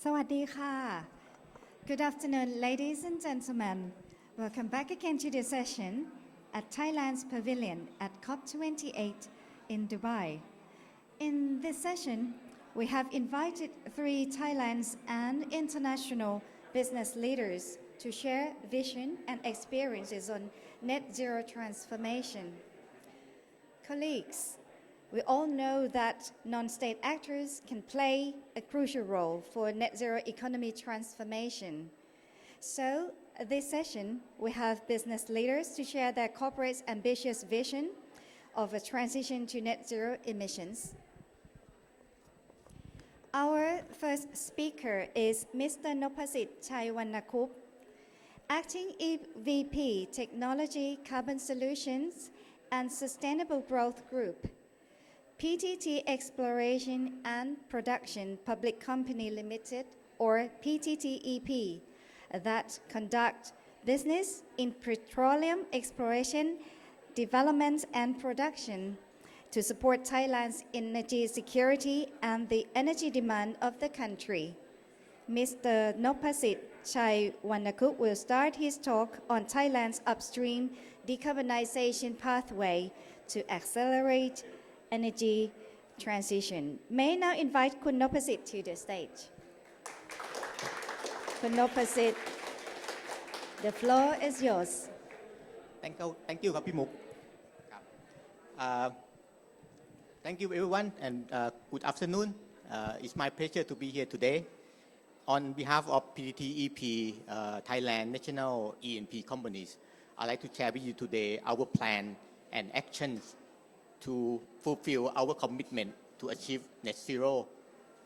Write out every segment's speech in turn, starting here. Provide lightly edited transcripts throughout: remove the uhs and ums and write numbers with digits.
สวัสดีค่ะ Good afternoon, ladies and gentlemen. Welcome back again to this session at Thailand's Pavilion at COP28 in Dubai. In this session, we have invited 3 Thailand's and international business leaders to share vision and experiences on net zero transformation. Colleagues, we all know that non-state actors can play a crucial role for net zero economy transformation. So, this session, we have business leaders to share their corporate ambitious vision of a transition to net zero emissions. Our first speaker is Mr. Nopasit Chaiwannakup, Acting EVP Technology, Carbon Solutions and Sustainable Growth Group, PTT Exploration and Production Public Company Limited, or PTTEP, that conduct business in petroleum exploration, development and production to support Thailand's energy security and the energy demand of the country. Mr. Nopasit Chaiwannakup will start his talk on Thailand's upstream decarbonization pathway to accelerate energy transition. May I now invite Kun Nopasit to the stage. Kun Nopasit, the floor is yours. Thank you ครับพี่มุกครับ Thank you everyone and good afternoon. It's my pleasure to be here today. On behalf of PTTEP Thailand National E&P Companies, I'd like to share with you today our plan and actions to fulfill our commitment to achieve net zero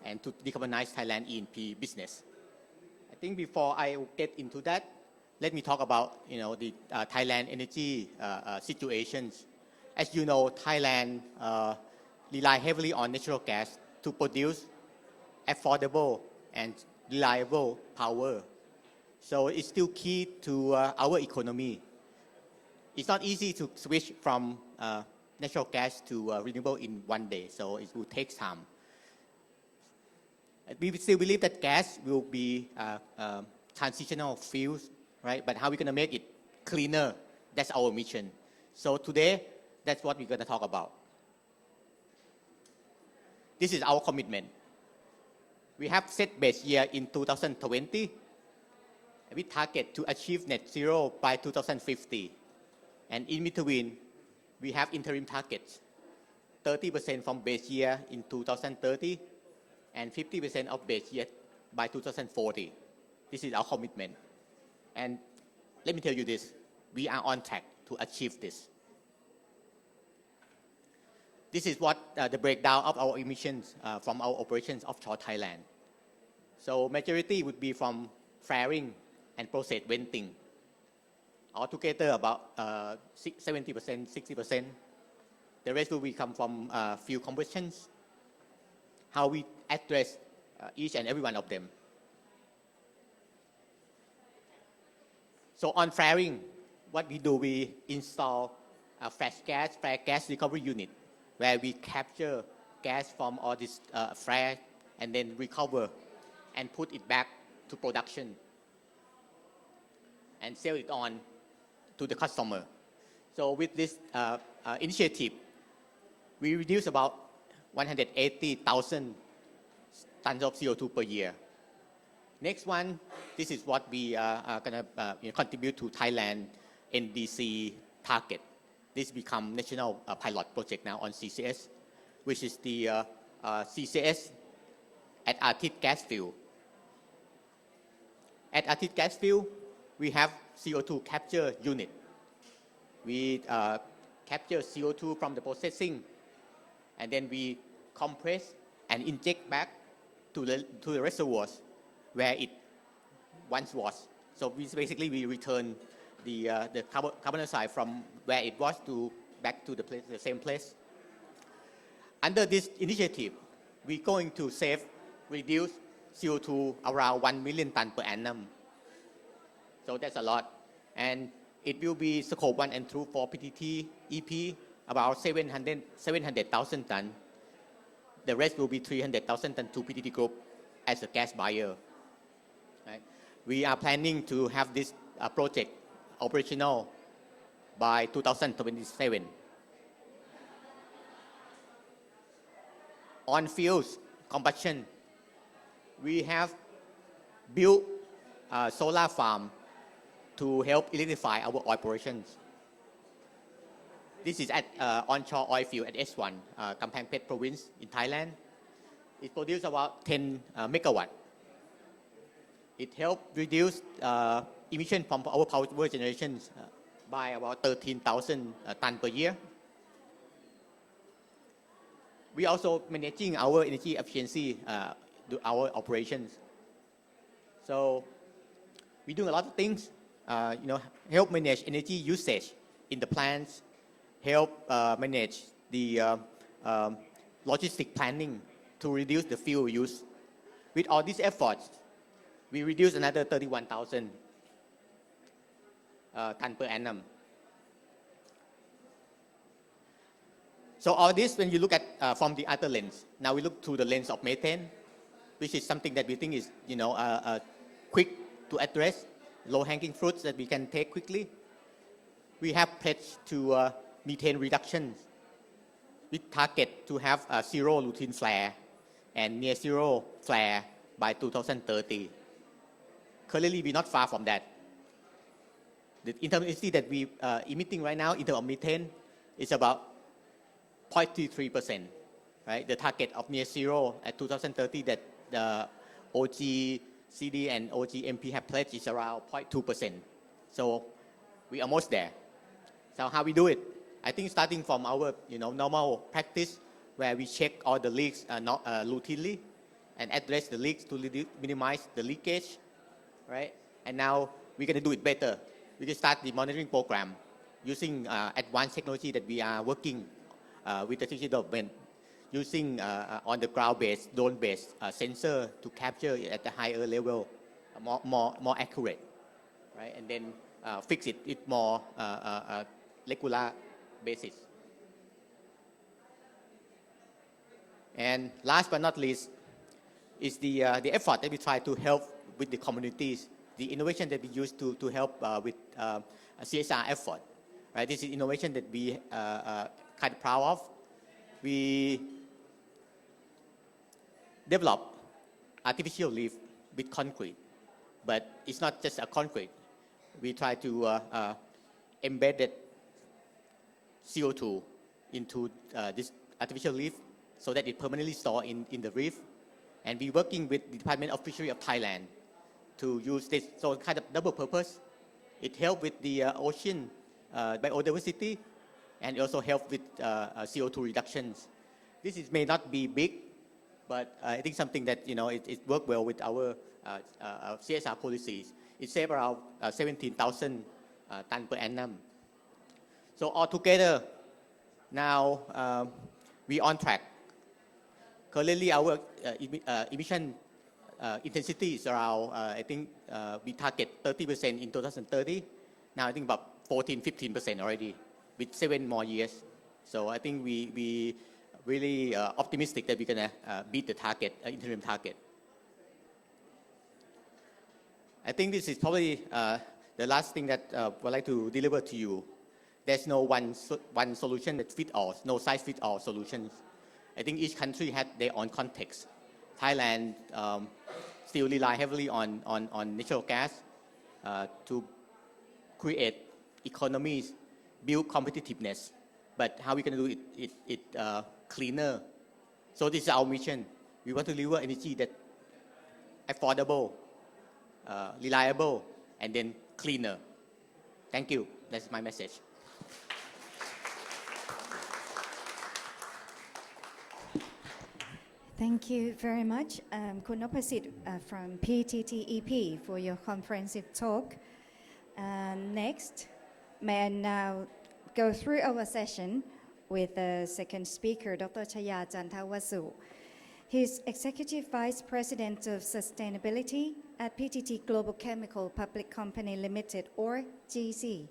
and to decarbonize Thailand E&P business. I think before I get into that, let me talk about the Thailand energy situations. As you know, Thailand rely heavily on natural gas to produce affordable and reliable power. So it's still key to our economy. It's not easy to switch from natural gas to renewable in one day, so it will take time. We still believe that gas will be transitional fuels, right? But how are we going to make it cleaner? That's our mission. So today, that's what we're going to talk about. This is our commitment. We have set base year in 2020. We target to achieve net zero by 2050. And in between, we have interim targets, 30% from base year in 2030 and 50% of base year by 2040. This is our commitment. And let me tell you this, we are on track to achieve this. This is what the breakdown of our emissions from our operations offshore Thailand. So majority would be from flaring and process venting. Altogether about 70%, 60%. The rest will come from fuel combustions. How we address each and every one of them. So on flaring, what we do, we install a flare gas recovery unit, where we capture gas from all this flare and then recover and put it back to production and sell it on to the customer. So with this initiative, we reduce about 180,000 tons of CO2 per year. Next one, this is what we are going to contribute to Thailand NDC target. This become national pilot project now on CCS, which is the CCS at Artit gas field. At Artit gas field, we have CO2 capture unit. We capture CO2 from the processing, and then we compress and inject back to the reservoirs where it once was. So we return the carbon dioxide from where it was back to the same place. Under this initiative, we're going to reduce CO2 around 1 million tons per annum. So that's a lot. And it will be scope 1 and 2 for PTT EP, about 700,000 tons. The rest will be 300,000 tons to PTT Group as a gas buyer Right? We are planning to have this project operational by 2027. On fuels combustion, we have built a solar farm to help electrify our operations. This is at onshore oil field at S1, Kamphaeng Phet province in Thailand. It produces about 10 megawatt. It helped reduce emission from our power generations by about 13,000 tons per year. We also managing our energy efficiency our operations. So we do a lot of things, help manage energy usage in the plants, help manage the logistic planning to reduce the fuel use. With all these efforts, we reduce another 31,000 tons per annum. So all this, when you look at from the other lens, now we look through the lens of methane, which is something that we think is, quick to address, low-hanging fruits that we can take quickly. We have pledged to methane reduction with target to have zero routine flare and near zero flare by 2030. Currently, we're not far from that. The intensity that we emitting right now in terms of methane is about 0.33%, right? The target of near zero at 2030 that the OECD and OGMP have pledged is around 0.2%. So we are almost there. So how we do it? I think starting from our normal practice where we check all the leaks routinely and address the leaks to minimize the leakage, right? And now we're going to do it better. We can start the monitoring program using advanced technology that we are working with the technology development, using on the ground-based, drone-based sensor to capture it at a higher level, more accurate, right? And then fix it with more regular basis. And last but not least is the effort that we try to help with the communities, the innovation that we use to help with CSR effort. Right? This is innovation that we kind of proud of. We develop artificial leaf with concrete, but it's not just a concrete. We try to embed it CO2 into this artificial leaf so that it permanently store in the reef. And we're working with the Department of Fishery of Thailand to use this, so kind of double purpose. It helps with the ocean biodiversity, and it also helps with CO2 reductions. This may not be big, but I think something that it works well with our CSR policies. It saves around 17,000 tons per annum. So altogether, now we on track. Currently, our emission intensity is around, I think we target 30% in 2030. Now I think about 14-15% already with 7 more years. So I think we really optimistic that we're going to beat the target, interim target. I think this is probably the last thing that I would like to deliver to you. There's no one solution that fits all, no size fits all solutions. I think each country had their own context. Thailand still rely heavily on natural gas to create economies, build competitiveness. But how we can do it cleaner? So this is our mission. We want to deliver energy that affordable, reliable, and then cleaner. Thank you. That's my message. Thank you very much, Khun Nopasit from PTTEP for your comprehensive talk. Next, may I now go through our session with the second speaker, Dr. Chaya Jantawasu. He's Executive Vice President of Sustainability at PTT Global Chemical Public Company Limited, or GC.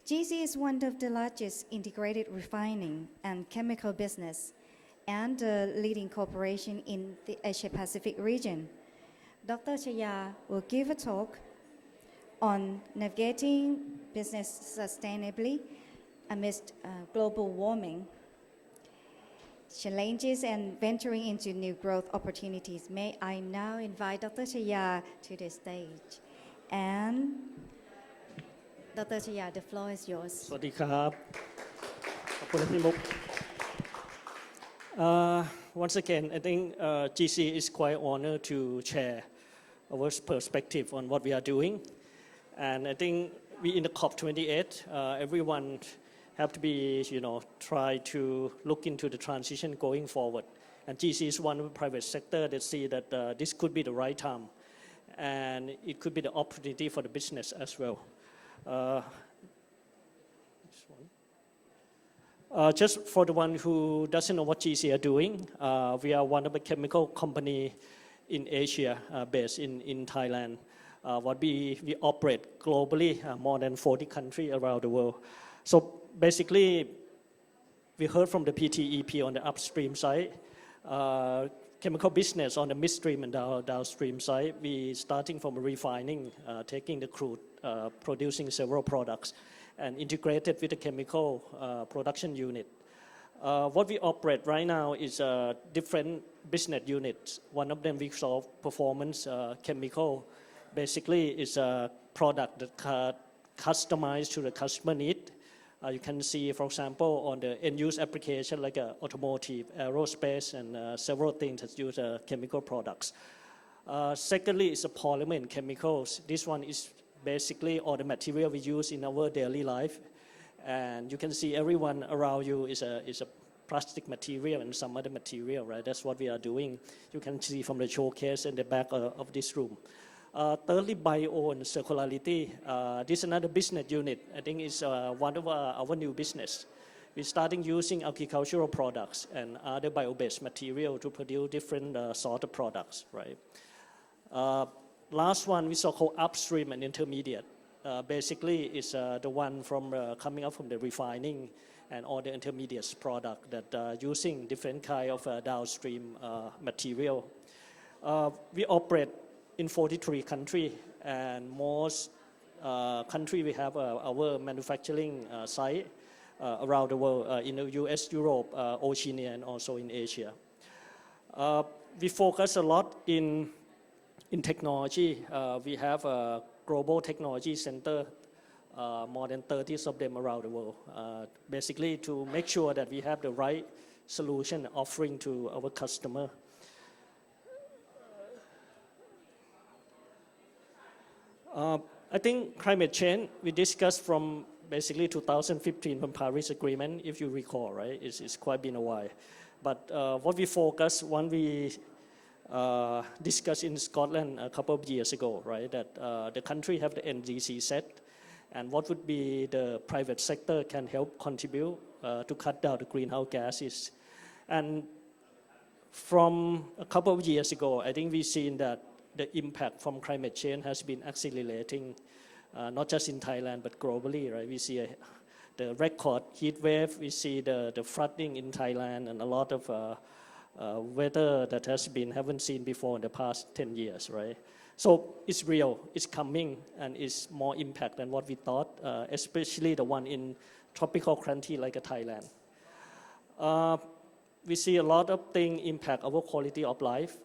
GC is one of the largest integrated refining and chemical business and a leading corporation in the Asia-Pacific region. Dr. Chaya will give a talk on navigating business sustainably amidst global warming, challenges and venturing into new growth opportunities. May I now invite Dr. Chaya to the stage. And Dr. Chaya, the floor is yours. สวัสดีครับขอบคุณพี่มุก Once again, I think GC is quite honored to share our perspective on what we are doing. And I think we in the COP28, everyone have to be, try to look into the transition going forward. And GC is one of the private sector that see that this could be the right time. And it could be the opportunity for the business as well. Just for the one who doesn't know what GC are doing, we are one of the chemical company in Asia, based in Thailand. What we operate globally, more than 40 countries around the world. So basically, we heard from the PTEP on the upstream side, chemical business on the midstream and downstream side. We starting from refining, taking the crude, producing several products, and integrated with the chemical production unit. What we operate right now is different business units. One of them we call performance chemical. Basically, it's a product that customized to the customer need. You can see, for example, on the end-use application like automotive, aerospace, and several things that use chemical products. Secondly, it's a polymer and chemicals. This one is basically all the material we use in our daily life. And you can see everyone around you is a plastic material and some other material, right? That's what we are doing. You can see from the showcase in the back of this room. Thirdly, bio and circularity. This is another business unit. I think it's one of our new business. We're starting using agricultural products and other bio-based material to produce different sort of products, right? Last one we so-called upstream and intermediate. Basically, it's the one from coming up from the refining and all the intermediate product that using different kind of downstream material. We operate in 43 countries, and most country we have our manufacturing site around the world in the US, Europe, Oceania, and also in Asia. We focus a lot in technology. We have a global technology center, more than 30 of them around the world, basically to make sure that we have the right solution offering to our customer. I think climate change, we discussed from basically 2015 from Paris Agreement, if you recall, right? It's quite been a while. But what we focus, one we discussed in Scotland a couple of years ago, right? That the country have the NDC set, and what would be the private sector can help contribute to cut down the greenhouse gases. And from a couple of years ago, I think we've seen that the impact from climate change has been accelerating, not just in Thailand, but globally, right? We see the record heat wave, we see the flooding in Thailand, and a lot of weather that haven't seen before in the past 10 years, right? So it's real, it's coming, and it's more impact than what we thought, especially the one in tropical country like Thailand. We see a lot of things impact our quality of life,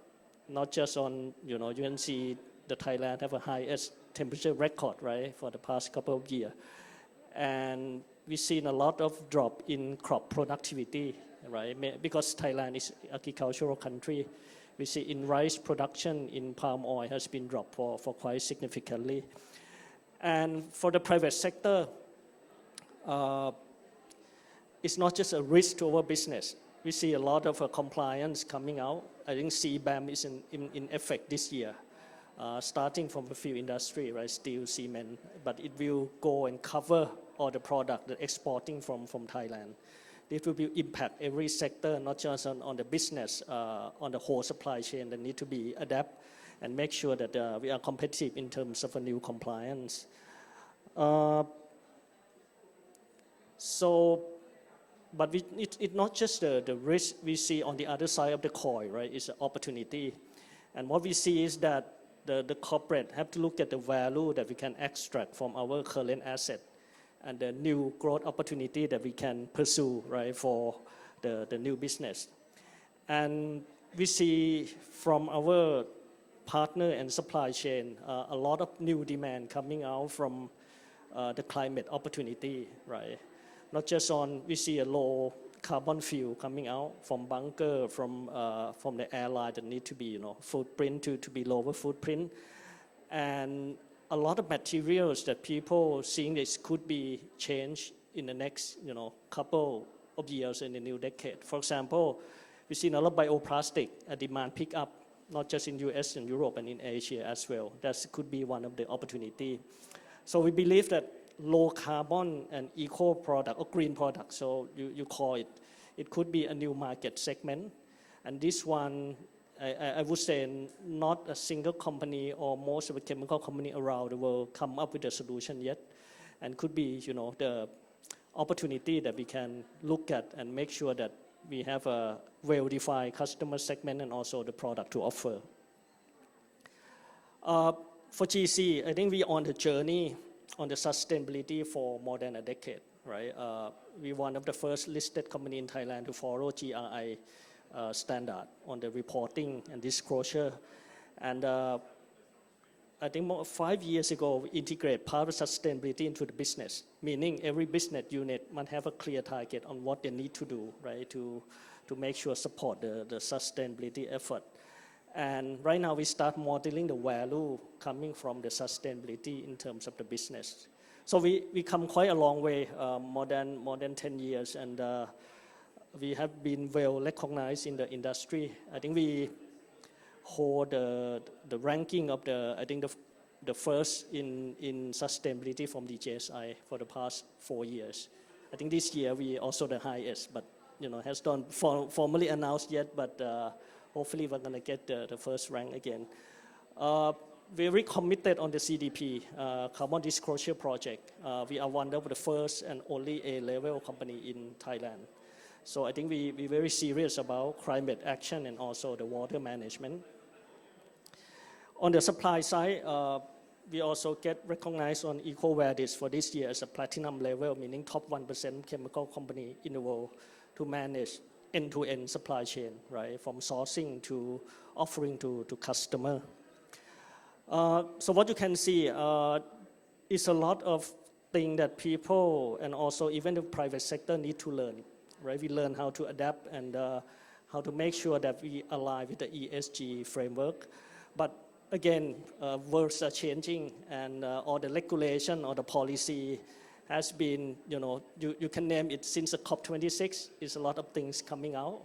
not just on, you can see the Thailand have a highest temperature record, right, for the past couple of years. And we've seen a lot of drop in crop productivity, right, because Thailand is an agricultural country. We see in rice production, in palm oil has been dropped for quite significantly. And for the private sector, it's not just a risk to our business. We see a lot of compliance coming out. I think CBAM is in effect this year, starting from a few industry, right, steel, cement, but it will go and cover all the product that exporting from Thailand. It will be impact every sector, not just on the business, on the whole supply chain that need to be adapt and make sure that we are competitive in terms of a new compliance. But it's not just the risk we see on the other side of the coin, right? It's an opportunity. And what we see is that the corporate have to look at the value that we can extract from our current asset and the new growth opportunity that we can pursue, right, for the new business. And we see from our partner and supply chain a lot of new demand coming out from the climate opportunity, right? Not just on, we see a low carbon fuel coming out from bunker, from the airline that need to be, footprint to be lower footprint. And a lot of materials that people seeing this could be changed in the next, couple of years in the new decade. For example, we see a lot of bioplastic demand pick up, not just in US and Europe and in Asia as well. That could be one of the opportunity. So we believe that low carbon and eco product or green product, so you call it, it could be a new market segment. And this one, I would say not a single company or most of the chemical company around the world come up with a solution yet. And could be, the opportunity that we can look at and make sure that we have a well-defined customer segment and also the product to offer. For GC, I think we are on the journey on the sustainability for more than a decade, right? We're one of the first listed company in Thailand to follow GRI standard on the reporting and disclosure. And I think 5 years ago, we integrate part of sustainability into the business, meaning every business unit must have a clear target on what they need to do, right, to make sure support the sustainability effort. And right now, we start modeling the value coming from the sustainability in terms of the business. So we come quite a long way, more than 10 years, and we have been well recognized in the industry. I think we hold the ranking of the first in sustainability from the DJSI for the past 4 years. I think this year we also the highest, but has not formally announced yet, but hopefully we're going to get the first rank again. Very committed on the CDP, Carbon Disclosure Project. We are one of the first and only A-level company in Thailand. So I think we're very serious about climate action and also the water management. On the supply side, we also get recognized on EcoVadis for this year as a platinum level, meaning top 1% chemical company in the world to manage end-to-end supply chain, right, from sourcing to offering to customer. So what you can see is a lot of things that people and also even the private sector need to learn, right? We learn how to adapt and how to make sure that we align with the ESG framework. But again, worlds are changing and all the regulation or the policy has been, you can name it since the COP26, is a lot of things coming out.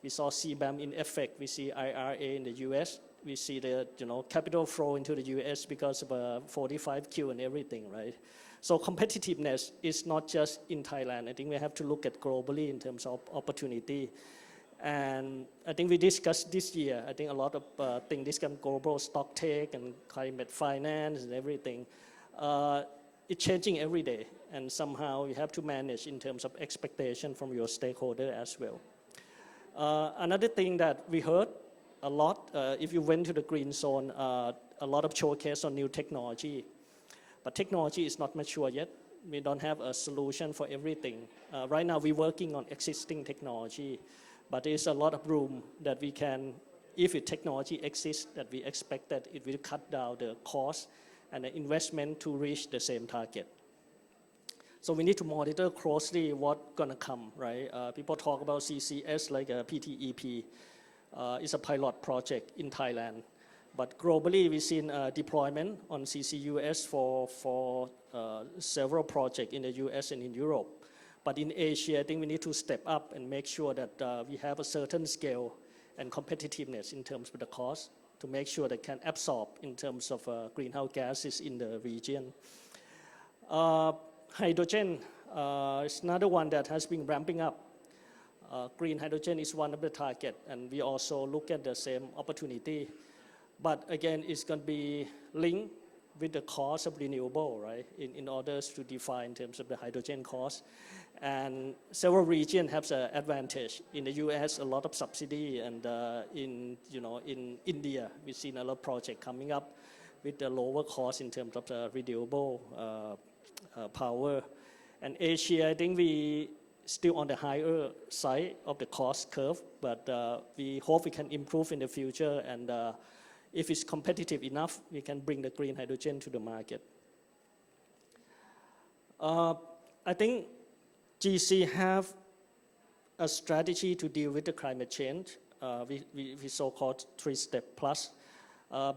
We saw CBAM in effect, we see IRA in the US, we see the, capital flow into the US because of 45Q and everything, right? So competitiveness is not just in Thailand. I think we have to look at globally in terms of opportunity. And I think we discussed this year, I think a lot of things, this kind of global stock take and climate finance and everything. It's changing every day, and somehow you have to manage in terms of expectation from your stakeholder as well. Another thing that we heard a lot, if you went to the green zone, a lot of showcase on new technology, but technology is not mature yet. We don't have a solution for everything. Right now, we're working on existing technology, but there's a lot of room that we can, if the technology exists, that we expect that it will cut down the cost and the investment to reach the same target. So we need to monitor closely what's going to come, right? People talk about CCS like a PTEP. It's a pilot project in Thailand. But globally, we've seen deployment on CCUS for several projects in the US and in Europe. But in Asia, I think we need to step up and make sure that we have a certain scale and competitiveness in terms of the cost to make sure that can absorb in terms of greenhouse gases in the region. Hydrogen is another one that has been ramping up. Green hydrogen is one of the target, and we also look at the same opportunity. But again, it's going to be linked with the cost of renewable, right, in order to define in terms of the hydrogen cost. And several regions have an advantage. In the US, a lot of subsidy, and in India, we've seen a lot of projects coming up with the lower cost in terms of the renewable power. And Asia, I think we still on the higher side of the cost curve, but we hope we can improve in the future, and if it's competitive enough, we can bring the green hydrogen to the market. I think GC have a strategy to deal with the climate change. We so-called 3-step plus.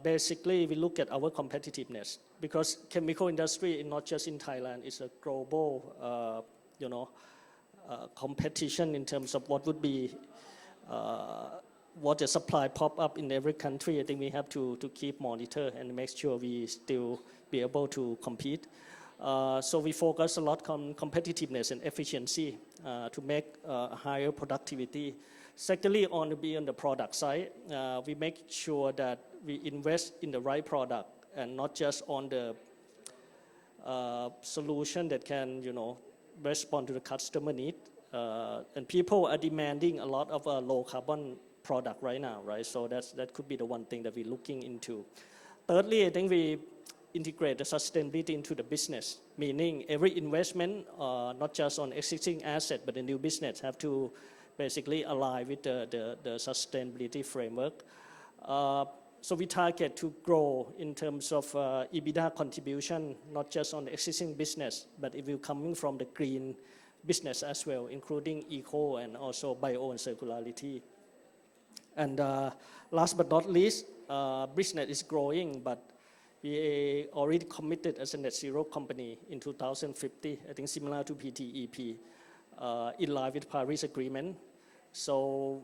Basically, we look at our competitiveness, because chemical industry, not just in Thailand, is a global, competition in terms of what would be, what the supply pop up in every country. I think we have to keep monitor and make sure we still be able to compete. So we focus a lot on competitiveness and efficiency to make higher productivity. Secondly, on the product side, we make sure that we invest in the right product and not just on the solution that can, respond to the customer need. And people are demanding a lot of low carbon product right now, right? So that could be the one thing that we're looking into. Thirdly, I think we integrate the sustainability into the business, meaning every investment, not just on existing asset, but the new business have to basically align with the sustainability framework. So we target to grow in terms of EBITDA contribution, not just on the existing business, but it will coming from the green business as well, including eco and also bio and circularity. And last but not least, business is growing, but we already committed as a net zero company in 2050, I think similar to PTEP, in line with Paris Agreement. So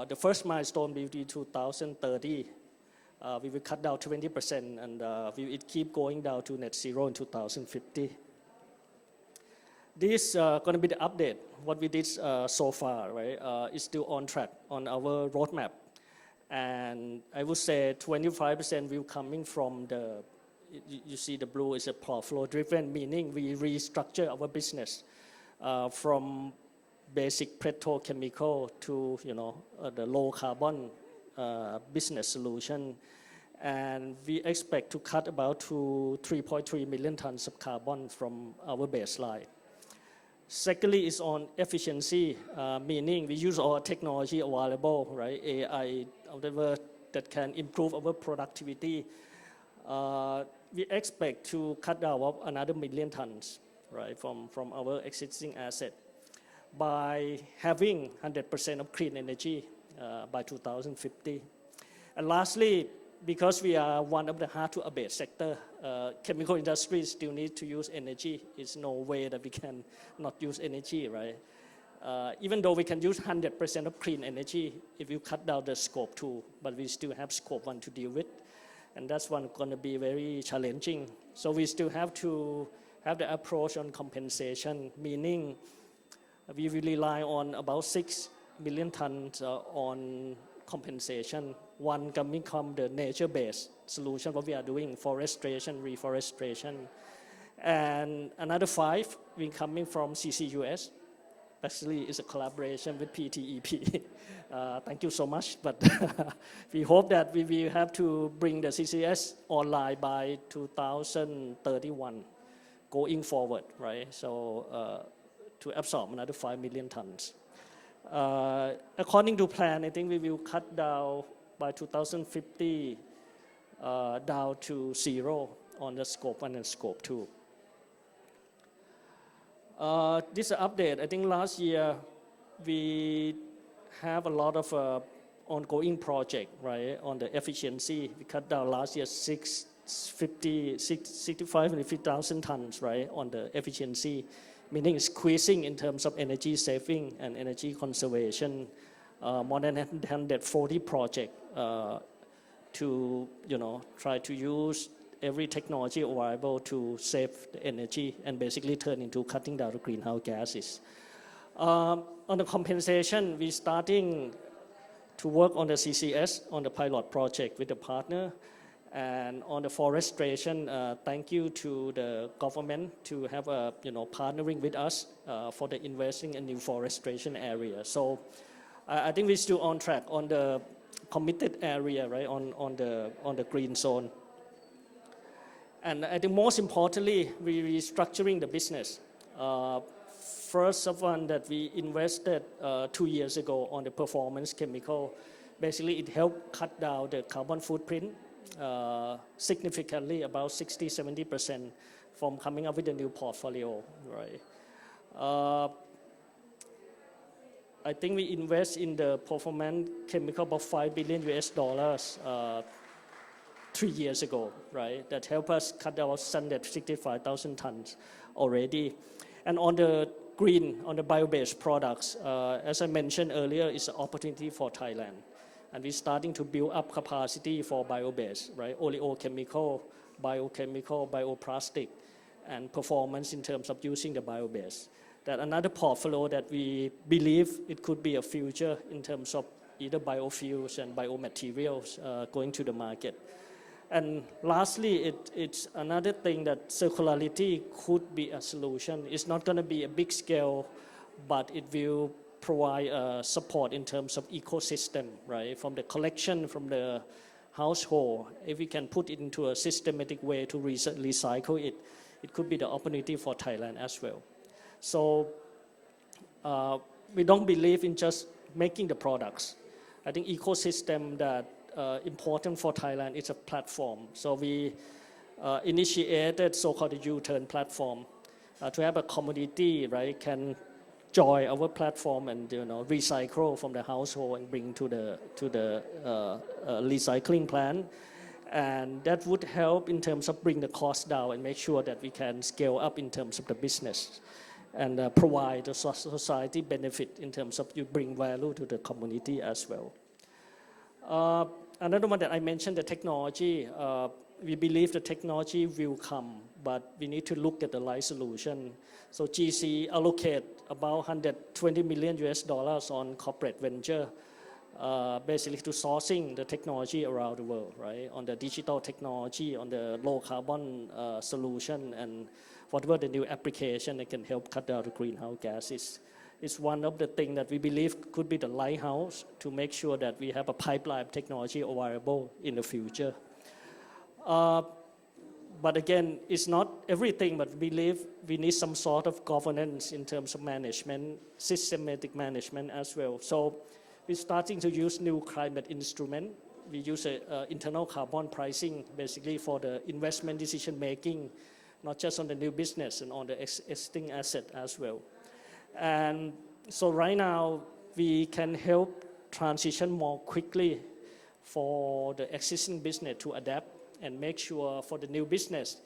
the first milestone will be 2030. We will cut down 20%, and we will keep going down to net zero in 2050. This is going to be the update. What we did so far, right, is still on track on our roadmap. And I would say 25% will coming from the, you see the blue is a flow driven, meaning we restructure our business from basic petrochemical to, the low carbon business solution. And we expect to cut about to 3.3 million tons of carbon from our baseline. Secondly is on efficiency, meaning we use all technology available, right? AI, whatever that can improve our productivity. We expect to cut down another million tons, right, from our existing asset by having 100% of clean energy by 2050. And lastly, because we are one of the hard-to-abate sector, chemical industry still need to use energy. It's no way that we can not use energy, right? Even though we can use 100% of clean energy, if you cut down the scope 2, but we still have scope 1 to deal with, and that's one going to be very challenging. So we still have to have the approach on compensation, meaning we will rely on about 6 million tons on compensation. One coming from the nature-based solution, what we are doing, forestation, reforestation. And another 5 will coming from CCUS. Actually, it's a collaboration with PTEP. Thank you so much. But we hope that we will have to bring the CCS online by 2031 going forward, right? So to absorb another 5 million tons. According to plan, I think we will cut down by 2050 down to 0 on the scope 1 and scope 2. This update, I think last year we have a lot of ongoing project, right, on the efficiency. We cut down last year 65,000 tons, right, on the efficiency, meaning squeezing in terms of energy saving and energy conservation. More than 140 projects to, try to use every technology available to save the energy and basically turn into cutting down the greenhouse gases. On the compensation, we're starting to work on the CCS, on the pilot project with the partner. And on the forestation, thank you to the government to have partnering with us for the investing in new forestation area. So I think we're still on track on the committed area, right, on the green zone. And I think most importantly, we're restructuring the business. First of one that we invested 2 years ago on the performance chemical. Basically, it helped cut down the carbon footprint significantly, about 60-70% from coming up with a new portfolio, right? I think we invest in the performance chemical about $5 billion 3 years ago, right? That helped us cut down 165,000 tons already. And on the green, on the bio-based products, as I mentioned earlier, it's an opportunity for Thailand. And we're starting to build up capacity for bio-based, right? Oleochemical, biochemical, bioplastic, and performance in terms of using the bio-based. That another portfolio that we believe it could be a future in terms of either biofuels and biomaterials going to the market. And lastly, it's another thing that circularity could be a solution. It's not going to be a big scale, but it will provide support in terms of ecosystem, right? From the collection, from the household, if we can put it into a systematic way to recycle it, it could be the opportunity for Thailand as well. So we don't believe in just making the products. I think ecosystem that important for Thailand is a platform. So we initiated so-called U-turn platform to have a community, right, can join our platform and recycle from the household and bring to the recycling plant, and that would help in terms of bring the cost down and make sure that we can scale up in terms of the business and provide the society benefit in terms of you bring value to the community as well. Another one that I mentioned, the technology. We believe the technology will come, but we need to look at the right solution. So GC allocate about $120 million on corporate venture, basically to sourcing the technology around the world, right? On the digital technology, on the low carbon solution, and whatever the new application that can help cut down the greenhouse gases. It's one of the things that we believe could be the lighthouse to make sure that we have a pipeline of technology available in the future. But again, it's not everything, but we believe we need some sort of governance in terms of management, systematic management as well. So we're starting to use new climate instrument. We use internal carbon pricing basically for the investment decision making, not just on the new business and on the existing asset as well. And so right now we can help transition more quickly for the existing business to adapt and make sure for the new business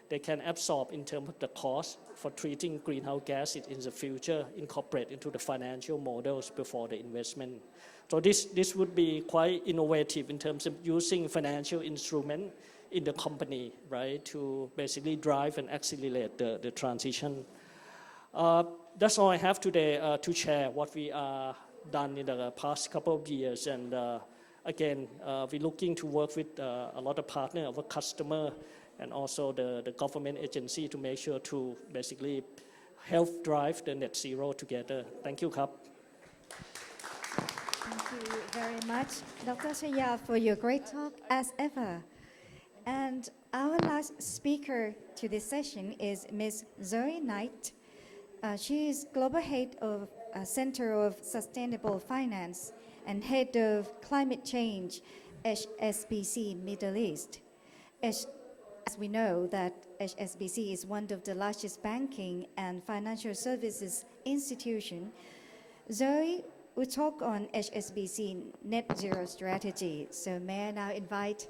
they can absorb in terms of the cost for treating greenhouse gases in the future, incorporate into the financial models before the investment. So this would be quite innovative in terms of using financial instrument in the company, right, to basically drive and accelerate the transition. That's all I have today to share what we are done in the past couple of years. And again, we're looking to work with a lot of partners, our customer, and also the government agency to make sure to basically help drive the net zero together. Thank you, Kap. Thank you very much, Dr. Chaya, for your great talk as ever. And our last speaker to this session is Ms. Zoe Knight. She is Global Head of Center of Sustainable Finance and Head of Climate Change, HSBC Middle East. As we know that HSBC is one of the largest banking and financial services institution, Zoe will talk on HSBC net zero strategy. So may I now invite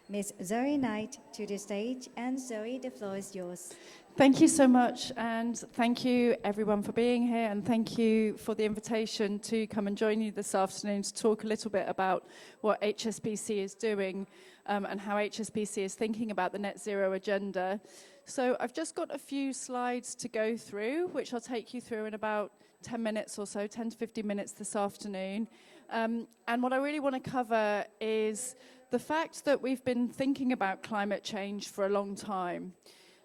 Ms. Zoe Knight to the stage, and Zoe, the floor is yours. Thank you so much, and thank you everyone for being here, and thank you for the invitation to come and join you this afternoon to talk a little bit about what HSBC is doing and how HSBC is thinking about the net zero agenda. So I've just got a few slides to go through, which I'll take you through in about 10 minutes or so, 10 to 15 minutes this afternoon. And what I really want to cover is the fact that we've been thinking about climate change for a long time.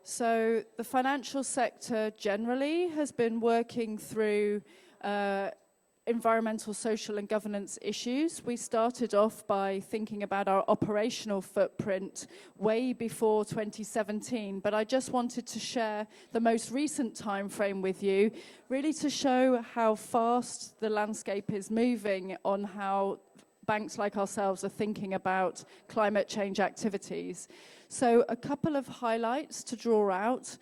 So the financial sector generally has been working through environmental, social and governance issues. We started off by thinking about our operational footprint way before 2017, but I just wanted to share the most recent time frame with you, really to show how fast the landscape is moving on how banks like ourselves are thinking about climate change activities. So a couple of highlights to draw out.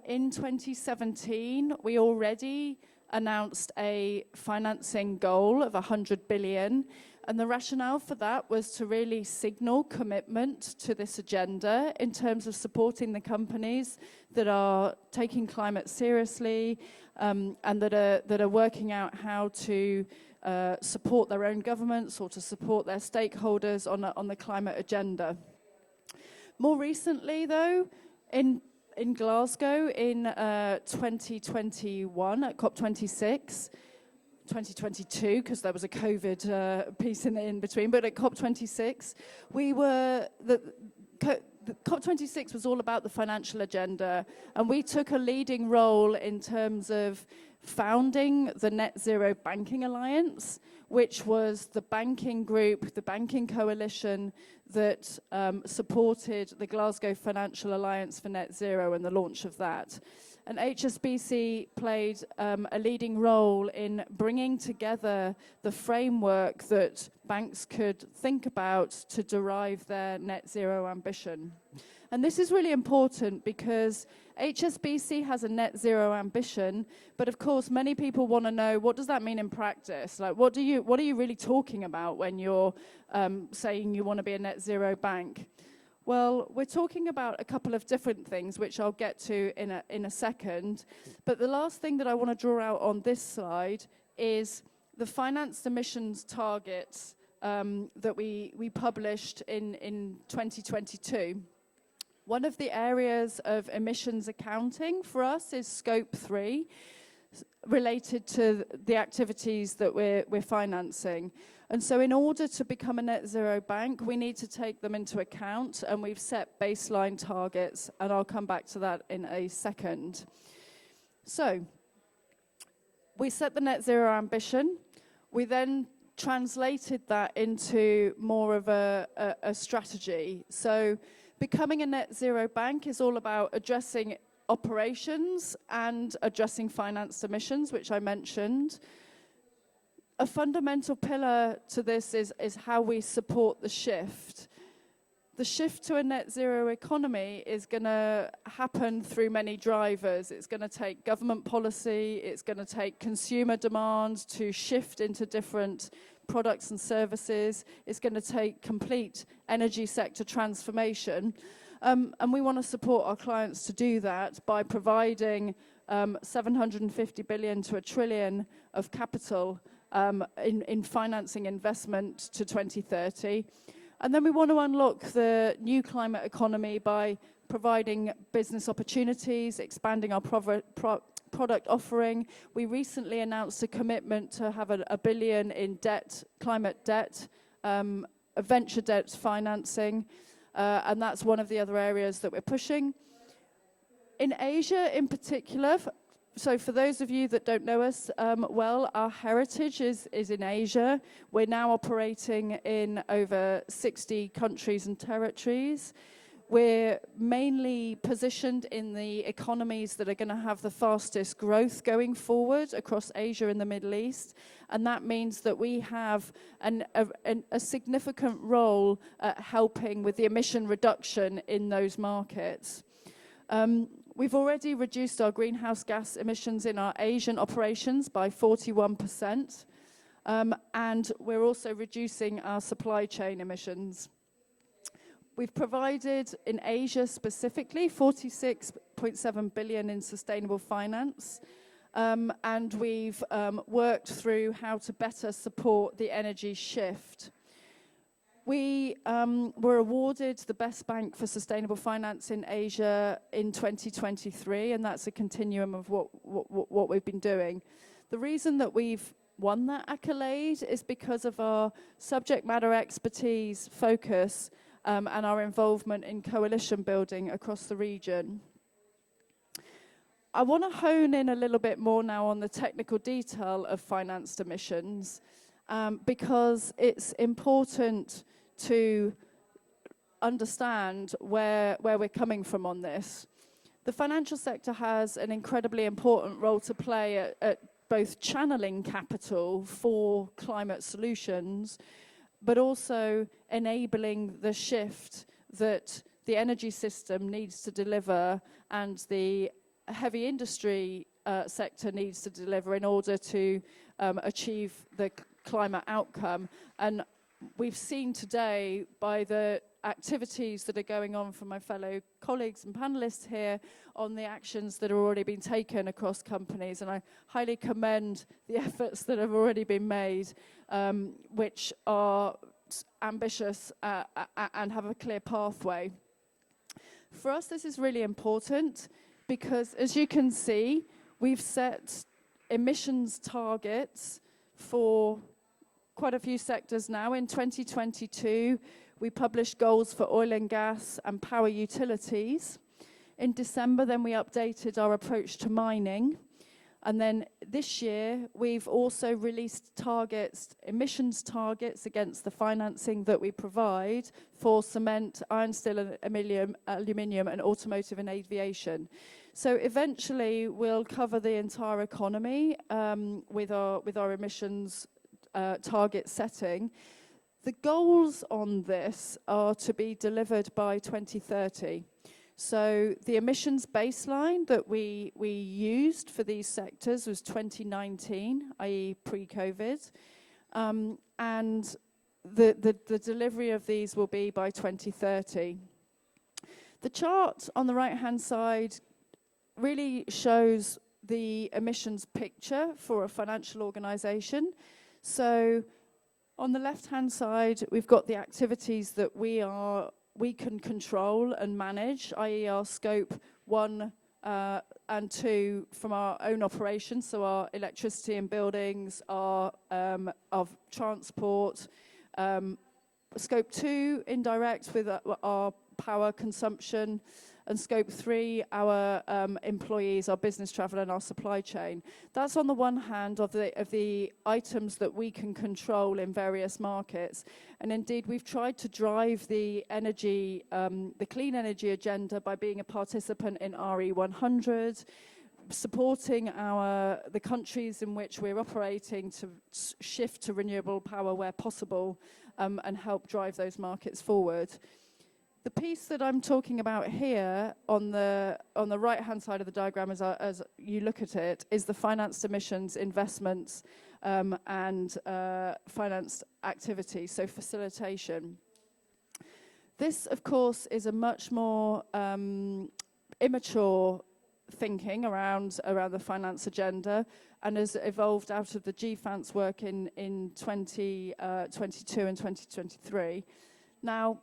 In 2017, we already announced a financing goal of 100 billion, and the rationale for that was to really signal commitment to this agenda in terms of supporting the companies that are taking climate seriously, and that are working out how to support their own governments or to support their stakeholders on the climate agenda. More recently, though, in Glasgow in 2021 at COP26, 2022 because there was a COVID piece in between, but at COP26 COP26 was all about the financial agenda, and we took a leading role in terms of founding the Net Zero Banking Alliance, which was the banking group, the banking coalition that supported the Glasgow Financial Alliance for Net Zero and the launch of that. And HSBC played a leading role in bringing together the framework that banks could think about to derive their net zero ambition. And this is really important because HSBC has a net zero ambition, but of course many people want to know, what does that mean in practice? Like, what are you really talking about when you're saying you want to be a net zero bank? Well, we're talking about a couple of different things, which I'll get to in a second. But the last thing that I want to draw out on this slide is the financed emissions targets that we published in 2022. One of the areas of emissions accounting for us is Scope 3, related to the activities that we're financing. And so in order to become a net zero bank, we need to take them into account, and we've set baseline targets, and I'll come back to that in a second. So we set the net zero ambition. We then translated that into more of a strategy. So becoming a net zero bank is all about addressing operations and addressing financed emissions, which I mentioned. A fundamental pillar to this is how we support the shift. The shift to a net zero economy is going to happen through many drivers. It's going to take government policy, it's going to take consumer demand to shift into different products and services, it's going to take complete energy sector transformation. And we want to support our clients to do that by providing 750 billion to 1 trillion of capital in financing investment to 2030. And then we want to unlock the new climate economy by providing business opportunities, expanding our product offering. We recently announced a commitment to have a billion in debt, climate debt, venture debt financing, and that's one of the other areas that we're pushing. In Asia in particular, so for those of you that don't know us well, our heritage is in Asia. We're now operating in over 60 countries and territories. We're mainly positioned in the economies that are going to have the fastest growth going forward across Asia and the Middle East. And that means that we have a significant role at helping with the emission reduction in those markets. We've already reduced our greenhouse gas emissions in our Asian operations by 41%. And we're also reducing our supply chain emissions. We've provided in Asia specifically 46.7 billion in sustainable finance, and we've worked through how to better support the energy shift. We were awarded the Best Bank for Sustainable Finance in Asia in 2023, and that's a continuum of what we've been doing. The reason that we've won that accolade is because of our subject matter expertise, focus, and our involvement in coalition building across the region. I want to hone in a little bit more now on the technical detail of financed emissions, because it's important to understand where we're coming from on this. The financial sector has an incredibly important role to play at both channeling capital for climate solutions, but also enabling the shift that the energy system needs to deliver and the heavy industry sector needs to deliver in order to achieve the climate outcome. And we've seen today by the activities that are going on from my fellow colleagues and panelists here on the actions that have already been taken across companies, and I highly commend the efforts that have already been made, which are ambitious and have a clear pathway. For us, this is really important because, as you can see, we've set emissions targets for quite a few sectors now. In 2022, we published goals for oil and gas and power utilities. In December, then we updated our approach to mining. And then this year, we've also released targets, emissions targets against the financing that we provide for cement, iron, steel, and aluminium, and automotive and aviation. So eventually, we'll cover the entire economy with our emissions target setting. The goals on this are to be delivered by 2030. So the emissions baseline that we used for these sectors was 2019, i.e. pre-COVID. And the delivery of these will be by 2030. The chart on the right-hand side really shows the emissions picture for a financial organization. So on the left-hand side, we've got the activities that we can control and manage, i.e. our scope 1 and 2 from our own operations, so our electricity and buildings, our of transport, scope 2 indirect with our power consumption, and scope 3, our employees, our business travel, and our supply chain. That's on the one hand of the items that we can control in various markets. And indeed, we've tried to drive the energy, the clean energy agenda by being a participant in RE100, supporting the countries in which we're operating to shift to renewable power where possible, and help drive those markets forward. The piece that I'm talking about here on the right-hand side of the diagram as you look at it is the financed emissions investments and financed activity, so facilitation. This, of course, is a much more immature thinking around the finance agenda and has evolved out of the GFANS work in 2022 and 2023. Now,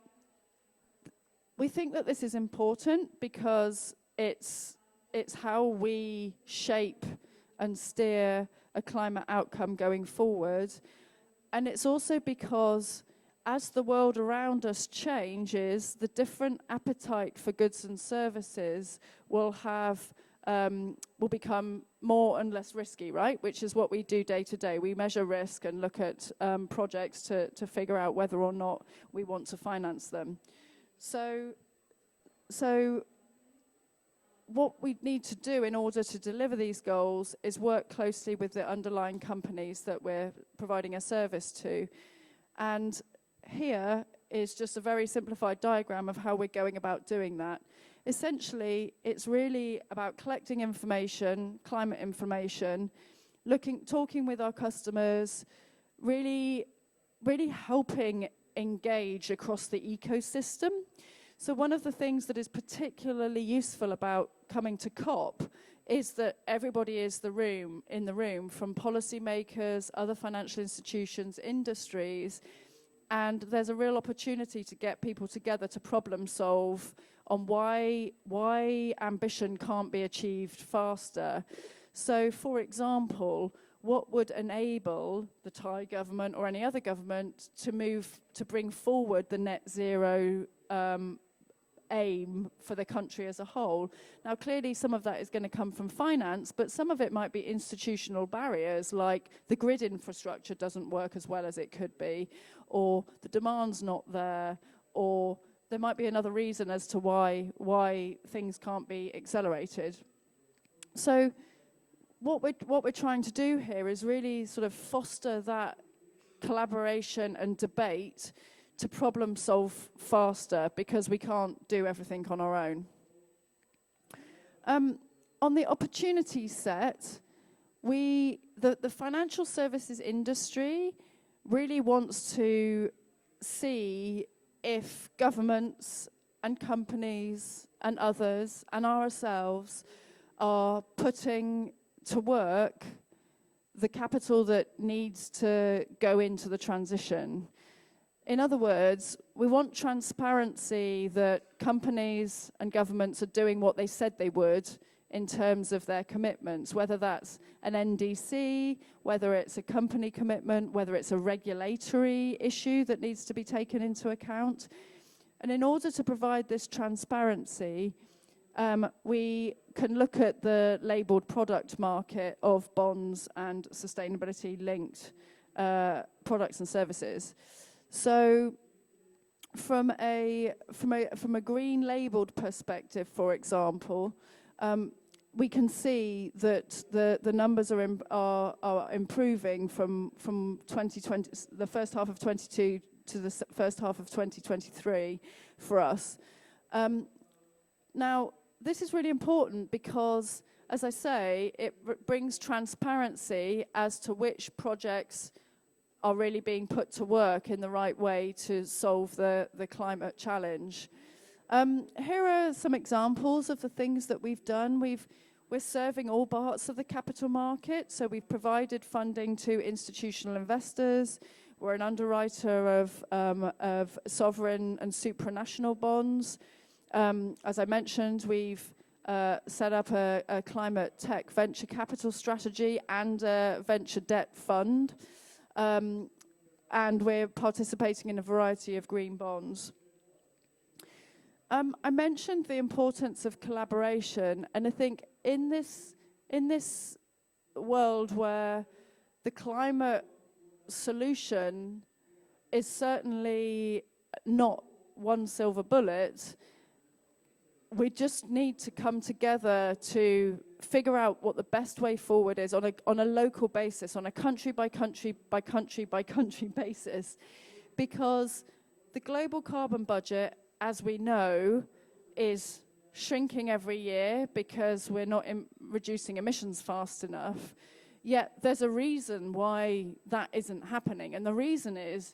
we think that this is important because it's how we shape and steer a climate outcome going forward. And it's also because as the world around us changes, the different appetite for goods and services will become more and less risky, right? Which is what we do day to day. We measure risk and look at projects to figure out whether or not we want to finance them. So what we need to do in order to deliver these goals is work closely with the underlying companies that we're providing a service to. And here is just a very simplified diagram of how we're going about doing that. Essentially, it's really about collecting information, climate information, talking with our customers, really helping engage across the ecosystem. So one of the things that is particularly useful about coming to COP is that everybody is in the room, from policymakers, other financial institutions, industries, and there's a real opportunity to get people together to problem solve on why ambition can't be achieved faster. So, for example, what would enable the Thai government or any other government to bring forward the net zero aim for the country as a whole. Now, clearly some of that is going to come from finance, but some of it might be institutional barriers, like the grid infrastructure doesn't work as well as it could be, or the demand's not there, or there might be another reason as to why things can't be accelerated. So what we're trying to do here is really sort of foster that collaboration and debate to problem solve faster, because we can't do everything on our own. On the opportunity set, the financial services industry really wants to see if governments and companies and others and ourselves are putting to work the capital that needs to go into the transition. In other words, we want transparency that companies and governments are doing what they said they would in terms of their commitments, whether that's an NDC, whether it's a company commitment, whether it's a regulatory issue that needs to be taken into account. And in order to provide this transparency, we can look at the labelled product market of bonds and sustainability-linked products and services. So from a green labelled perspective, for example, we can see that the numbers are improving from 2020, the first half of 22 to the first half of 2023 for us. Now, this is really important because, as I say, it brings transparency as to which projects are really being put to work in the right way to solve the climate challenge. Here are some examples of the things that we've done. We're serving all parts of the capital market, so we've provided funding to institutional investors. We're an underwriter of sovereign and supranational bonds. As I mentioned, we've set up a climate tech venture capital strategy and a venture debt fund. And we're participating in a variety of green bonds. I mentioned the importance of collaboration, and I think in this world where the climate solution is certainly not one silver bullet, we just need to come together to figure out what the best way forward is on a local basis, on a country by country by country by country basis, because the global carbon budget, as we know, is shrinking every year because we're not reducing emissions fast enough. Yet there's a reason why that isn't happening, and the reason is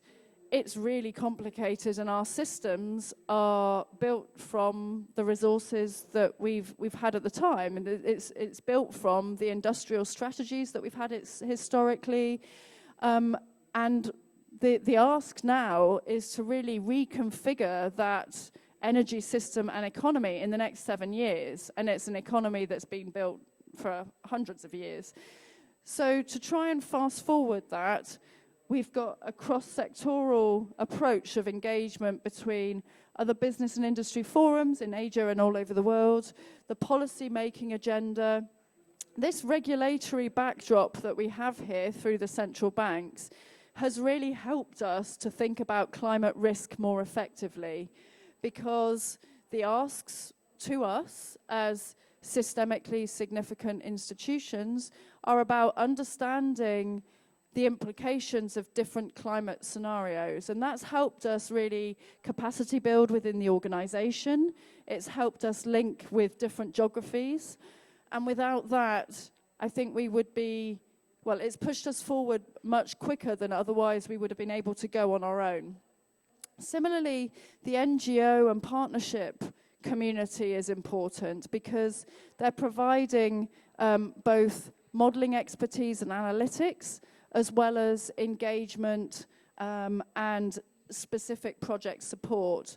it's really complicated, and our systems are built from the resources that we've had at the time, and it's built from the industrial strategies that we've had historically, and the ask now is to really reconfigure that energy system and economy in the next 7 years, and it's an economy that's been built for hundreds of years. So to try and fast forward that, we've got a cross-sectoral approach of engagement between other business and industry forums in Asia and all over the world, the policy-making agenda. This regulatory backdrop that we have here through the central banks has really helped us to think about climate risk more effectively, because the asks to us as systemically significant institutions are about understanding the implications of different climate scenarios. And that's helped us really capacity build within the organization. It's helped us link with different geographies. And without that, I think we would be, well, it's pushed us forward much quicker than otherwise we would have been able to go on our own. Similarly, the NGO and partnership community is important because they're providing both modeling expertise and analytics, as well as engagement and specific project support.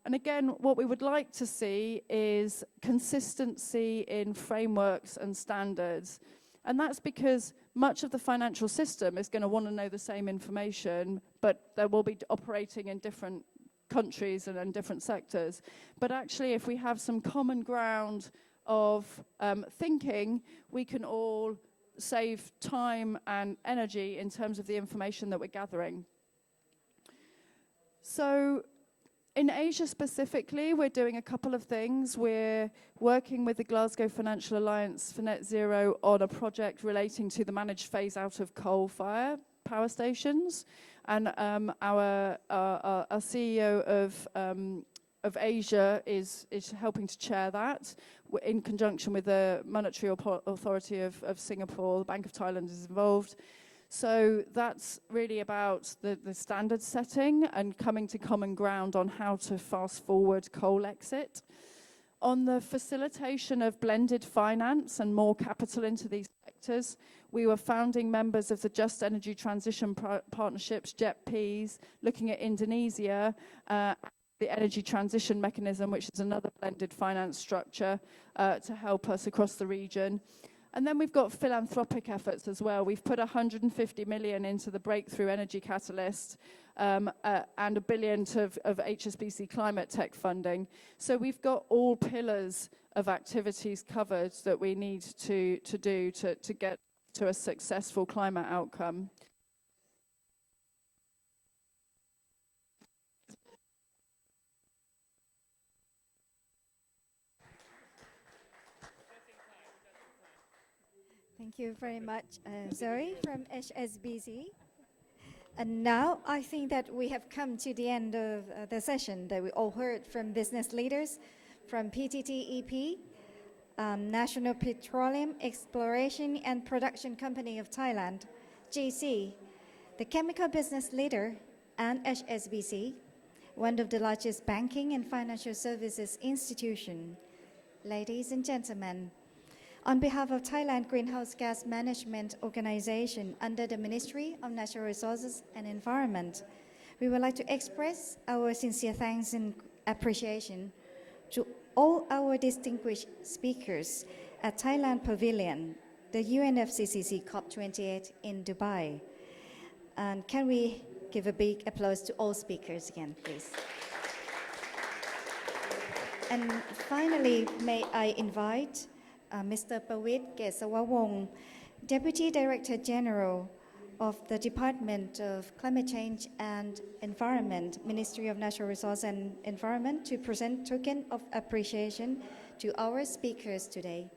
And again, what we would like to see is consistency in frameworks and standards. And that's because much of the financial system is going to want to know the same information, but they will be operating in different countries and in different sectors. But actually, if we have some common ground of thinking, we can all save time and energy in terms of the information that we're gathering. So in Asia specifically, we're doing a couple of things. We're working with the Glasgow Financial Alliance for Net Zero on a project relating to the managed phase out of coal-fired power stations. And our CEO of Asia is helping to chair that in conjunction with the Monetary Authority of Singapore. The Bank of Thailand is involved. So that's really about the standard setting and coming to common ground on how to fast forward coal exit. On the facilitation of blended finance and more capital into these sectors, we were founding members of the Just Energy Transition Partnerships, JETPs, looking at Indonesia, the Energy Transition Mechanism, which is another blended finance structure to help us across the region. And then we've got philanthropic efforts as well. We've put 150 million into the Breakthrough Energy Catalyst and $1 billion of HSBC climate tech funding. So we've got all pillars of activities covered that we need to do to get to a successful climate outcome. Thank you very much, Zoe from HSBC. And now I think that we have come to the end of the session that we all heard from business leaders from PTTEP, National Petroleum Exploration and Production Company of Thailand, GC, the chemical business leader, and HSBC, one of the largest banking and financial services institution. Ladies and gentlemen, on behalf of Thailand Greenhouse Gas Management Organization under the Ministry of Natural Resources and Environment, we would like to express our sincere thanks and appreciation to all our distinguished speakers at Thailand Pavilion, the UNFCCC COP28 in Dubai. And can we give a big applause to all speakers again, please? And finally, may I invite Mr. Pawit Kesawawong, Deputy Director General of the Department of Climate Change and Environment, Ministry of Natural Resources and Environment, to present token of appreciation to our speakers today.